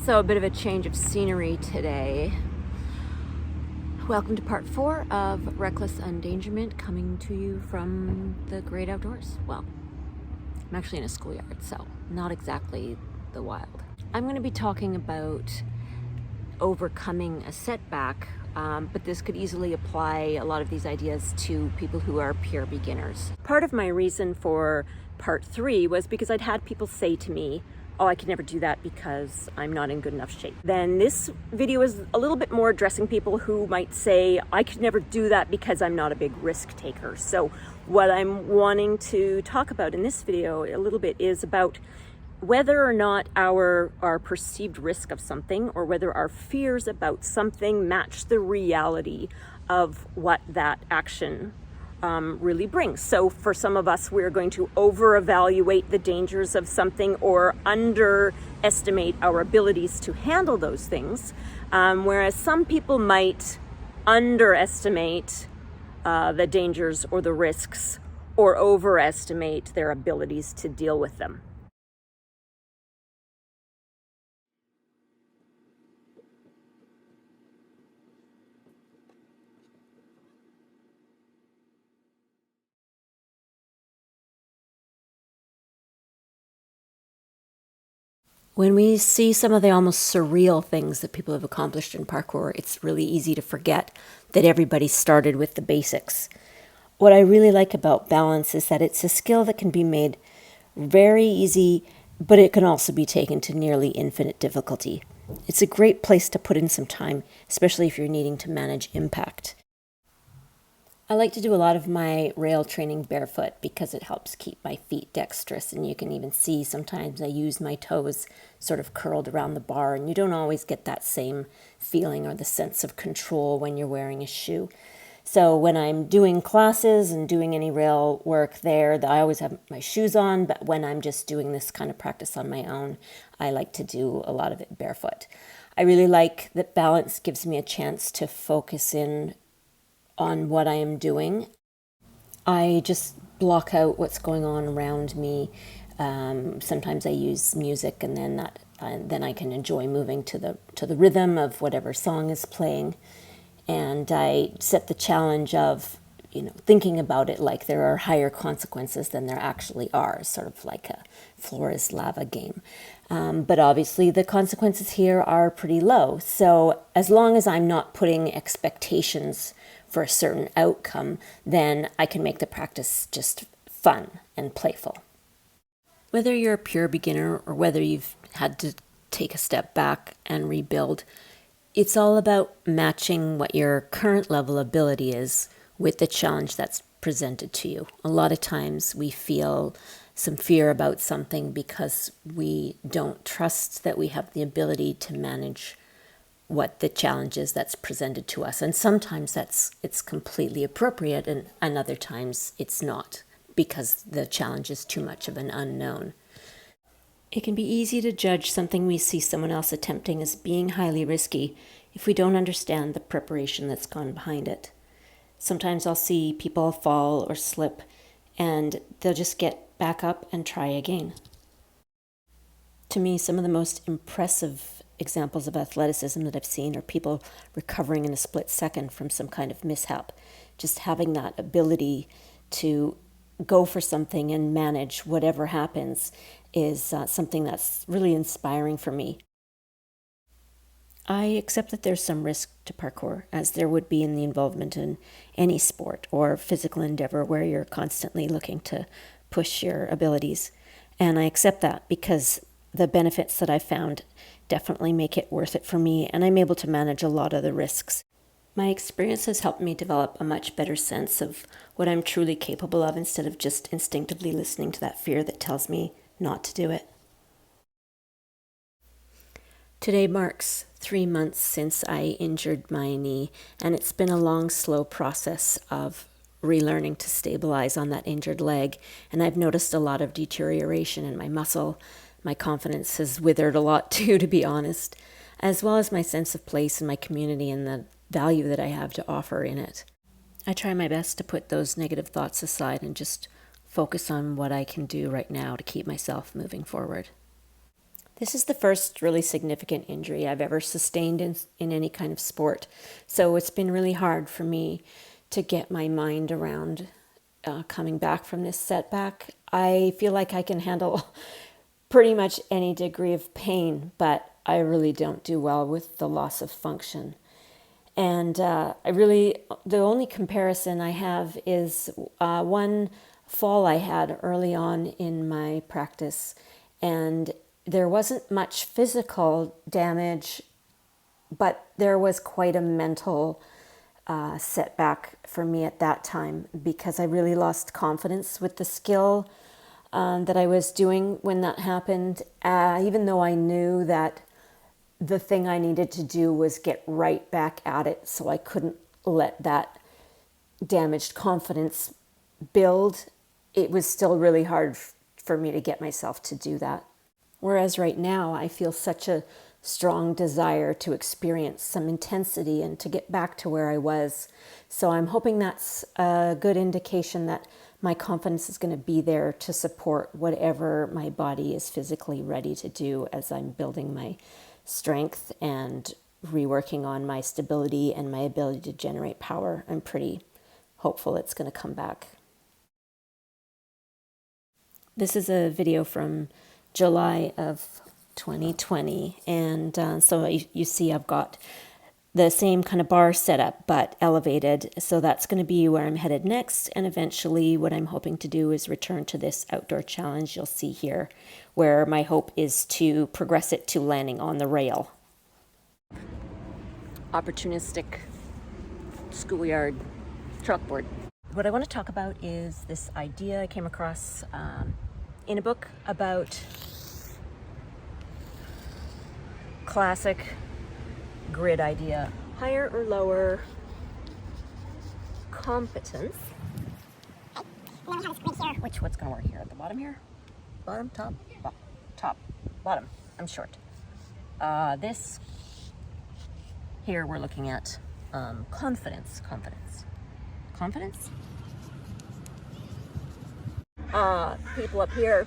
So a bit of a change of scenery today. Welcome to part 4 of Wreckless, Undangerment, coming to you from the great outdoors. Well, I'm actually in a schoolyard, so not exactly the wild. I'm going to be talking about overcoming a setback, but this could easily apply a lot of these ideas to people who are pure beginners. Part of my reason for part 3 was because I'd had people say to me, oh, I could never do that because I'm not in good enough shape. Then this video is a little bit more addressing people who might say, I could never do that because I'm not a big risk taker. So what I'm wanting to talk about in this video a little bit is about whether or not our perceived risk of something or whether our fears about something match the reality of what that action really brings. So for some of us, we're going to over-evaluate the dangers of something or underestimate our abilities to handle those things, whereas some people might underestimate the dangers or the risks or overestimate their abilities to deal with them. When we see some of the almost surreal things that people have accomplished in parkour, it's really easy to forget that everybody started with the basics. What I really like about balance is that it's a skill that can be made very easy, but it can also be taken to nearly infinite difficulty. It's a great place to put in some time, especially if you're needing to manage impact. I like to do a lot of my rail training barefoot because it helps keep my feet dexterous, and you can even see sometimes I use my toes sort of curled around the bar, and you don't always get that same feeling or the sense of control when you're wearing a shoe. So when I'm doing classes and doing any rail work there, I always have my shoes on, but when I'm just doing this kind of practice on my own, I like to do a lot of it barefoot. I really like that balance gives me a chance to focus in on what I am doing. I just block out what's going on around me. Sometimes I use music, and then I can enjoy moving to the rhythm of whatever song is playing. And I set the challenge of, thinking about it like there are higher consequences than there actually are, sort of like a floor is lava game. But obviously the consequences here are pretty low. So as long as I'm not putting expectations for a certain outcome, then I can make the practice just fun and playful. Whether you're a pure beginner or whether you've had to take a step back and rebuild, it's all about matching what your current level of ability is with the challenge that's presented to you. A lot of times we feel some fear about something because we don't trust that we have the ability to manage what the challenge is that's presented to us. And sometimes it's completely appropriate, and other times it's not, because the challenge is too much of an unknown. It can be easy to judge something we see someone else attempting as being highly risky if we don't understand the preparation that's gone behind it. Sometimes I'll see people fall or slip, and they'll just get back up and try again. To me, some of the most impressive examples of athleticism that I've seen are people recovering in a split second from some kind of mishap. Just having that ability to go for something and manage whatever happens is something that's really inspiring for me. I accept that there's some risk to parkour, as there would be in the involvement in any sport or physical endeavor where you're constantly looking to push your abilities. And I accept that because the benefits that I've found definitely make it worth it for me, and I'm able to manage a lot of the risks. My experience has helped me develop a much better sense of what I'm truly capable of instead of just instinctively listening to that fear that tells me not to do it. Today marks 3 months since I injured my knee, and it's been a long, slow process of relearning to stabilize on that injured leg, and I've noticed a lot of deterioration in my muscle. My confidence has withered a lot too, to be honest, as well as my sense of place in my community and the value that I have to offer in it. I try my best to put those negative thoughts aside and just focus on what I can do right now to keep myself moving forward. This is the first really significant injury I've ever sustained in any kind of sport. So it's been really hard for me to get my mind around coming back from this setback. I feel like I can handle pretty much any degree of pain, but I really don't do well with the loss of function. And the only comparison I have is one fall I had early on in my practice, and there wasn't much physical damage, but there was quite a mental setback for me at that time because I really lost confidence with the skill that I was doing when that happened, even though I knew that the thing I needed to do was get right back at it, so I couldn't let that damaged confidence build. It was still really hard for me to get myself to do that. Whereas right now, I feel such a strong desire to experience some intensity and to get back to where I was. So I'm hoping that's a good indication that my confidence is going to be there to support whatever my body is physically ready to do as I'm building my strength and reworking on my stability and my ability to generate power. I'm pretty hopeful it's going to come back. This is a video from July of 2020, and so you see I've got the same kind of bar setup but elevated, so that's going to be where I'm headed next, and eventually what I'm hoping to do is return to this outdoor challenge you'll see here, where my hope is to progress it to landing on the rail. Opportunistic schoolyard chalkboard. What I want to talk about is this idea I came across in a book about classic grid idea. Higher or lower competence. And then we have this grid here. What's going to work here? At the bottom here? Bottom, top, top, bottom. I'm short. This here we're looking at confidence. People up here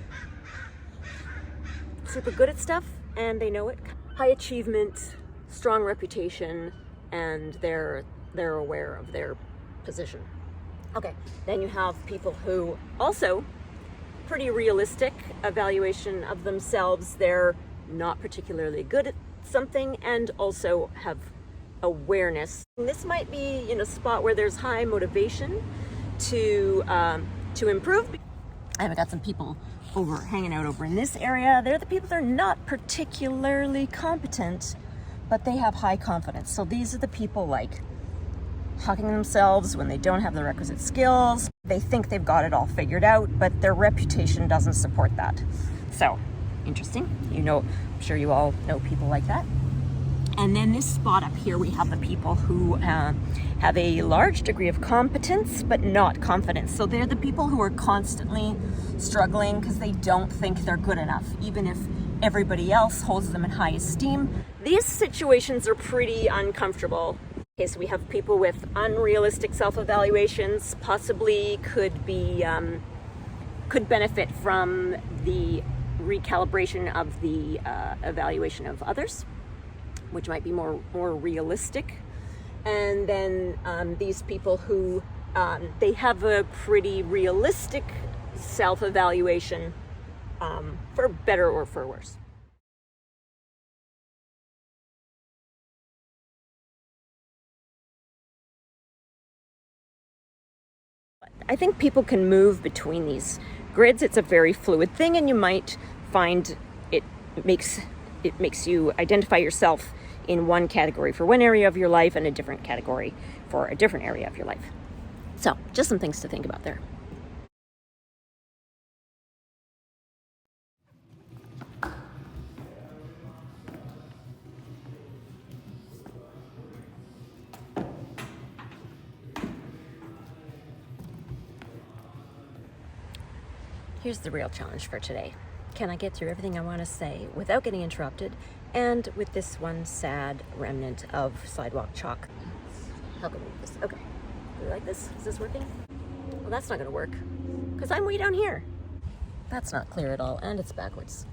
super good at stuff and they know it. High achievement, strong reputation, and they're aware of their position. Okay, then you have people who also pretty realistic evaluation of themselves. They're not particularly good at something and also have awareness. And this might be in a spot where there's high motivation to improve. I've got some people hanging out over in this area. They're the people that are not particularly competent, but they have high confidence. So these are the people like hugging themselves when they don't have the requisite skills. They think they've got it all figured out, but their reputation doesn't support that. So interesting. I'm sure you all know people like that. And then this spot up here, we have the people who have a large degree of competence, but not confidence. So they're the people who are constantly struggling because they don't think they're good enough, even if everybody else holds them in high esteem. These situations are pretty uncomfortable. Okay, so we have people with unrealistic self-evaluations, possibly could benefit from the recalibration of the evaluation of others, which might be more realistic. And then these people who they have a pretty realistic self-evaluation, for better or for worse. I think people can move between these grids. It's a very fluid thing, and you might find it makes you identify yourself in one category for one area of your life and a different category for a different area of your life. So, just some things to think about there. Here's the real challenge for today. Can I get through everything I want to say without getting interrupted and with this one sad remnant of sidewalk chalk? How can we do this? Okay. Do you like this? Is this working? Well, that's not going to work because I'm way down here. That's not clear at all, and it's backwards.